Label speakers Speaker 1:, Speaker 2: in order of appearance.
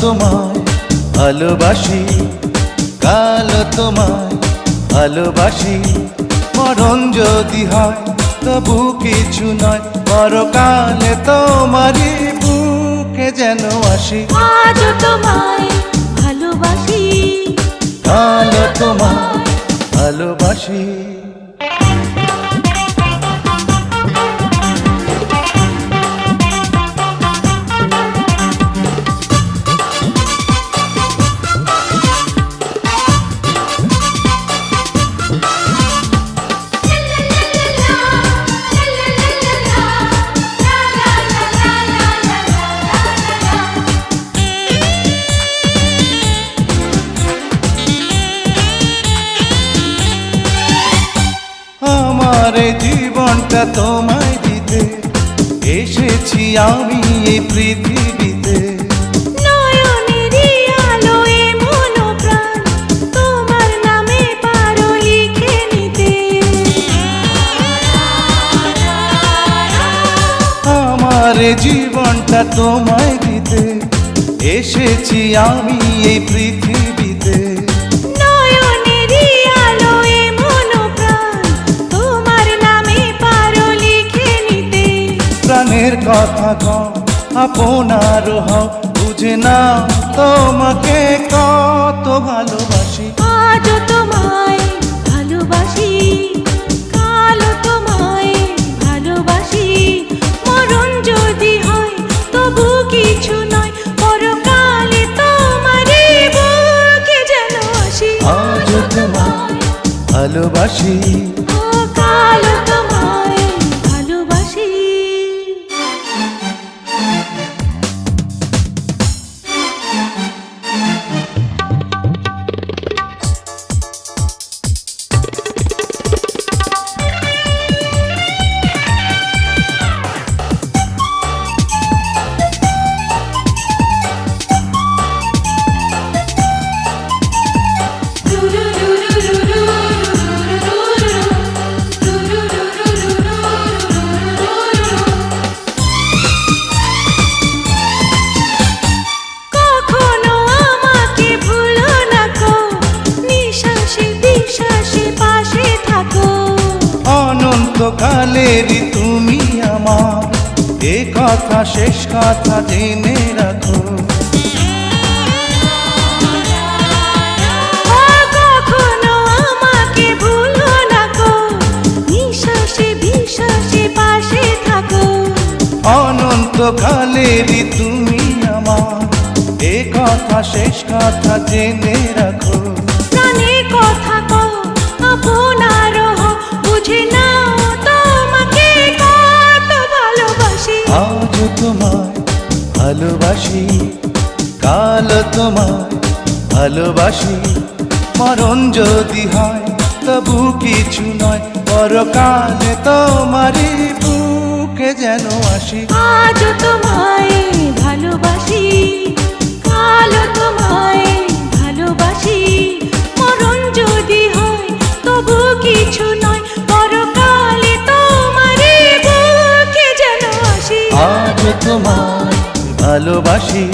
Speaker 1: তোমায় ভালোবাসি, কালো তোমায় ভালোবাসি। মরণ যদি হয় তবু কিছু নয়, পরকালে তোমারই বুকে যেন আসি।
Speaker 2: আজ তোমায় ভালোবাসি,
Speaker 1: কালো তোমায় ভালোবাসি। আমার জীবনটা তোমায় দিতে এসেছি আমি এই পৃথিবীতে।
Speaker 2: নয়নেরই আলোয় মন প্রাণ তোমার নামে পারো লিখে নিতে।
Speaker 1: আমার জীবনটা তোমায় দিতে এসেছি আমি এই পৃথিবীতে।
Speaker 2: নয়নেরই আলোয় মন প্রাণ তোমার নামে পারো লিখে নিতে।
Speaker 1: প্রাণের কথা কও আপনার হও, বুঝে না তোমাকে কত ভালোবাসি।
Speaker 2: আজ তোমায় ভালোবাসি, কালো তোমায় ভালোবাসি। মরণ যদি হয় তবু কিছু নয়, পরকালে তোমারই বুকে যেন আসি।
Speaker 1: আজ তোমায় ভালোবাসি,
Speaker 2: ও কালো তোমায় ভালোবাসি। কখনো আমাকে ভুলো না গো, নিঃশ্বাসে বিশ্বাসে পাশে থাকো।
Speaker 1: অনন্তকালেরই তুমি আমার, এ কথা শেষ কথা জেনে রাখো।
Speaker 2: কখনো আমাকে ভুলো না গো, নিঃশ্বাসে বিশ্বাসে পাশে থাকো।
Speaker 1: অনন্তকালেরই তুমি আমার, এ কথা শেষ কথা জেনে রাখো।
Speaker 2: প্রাণে কথা কও আপনার হও, বুঝে নাও তোমাকে কত ভালোবাসি।
Speaker 1: আজ তোমায় ভালোবাসি, কালো তোমায় ভালোবাসি। মরণ যদি হয় তবু কিছু নয়, পরকালে তোমারই বুকে যেন আসি।
Speaker 2: আজ তোমায় ভালোবাসি, কালো তোমায় ভালোবাসি। মরণ যদি হয় তবু কিছু নয়, পরকালে তোমারই বুকে যেন আসি।
Speaker 1: আজ তোমায় ভালোবাসি।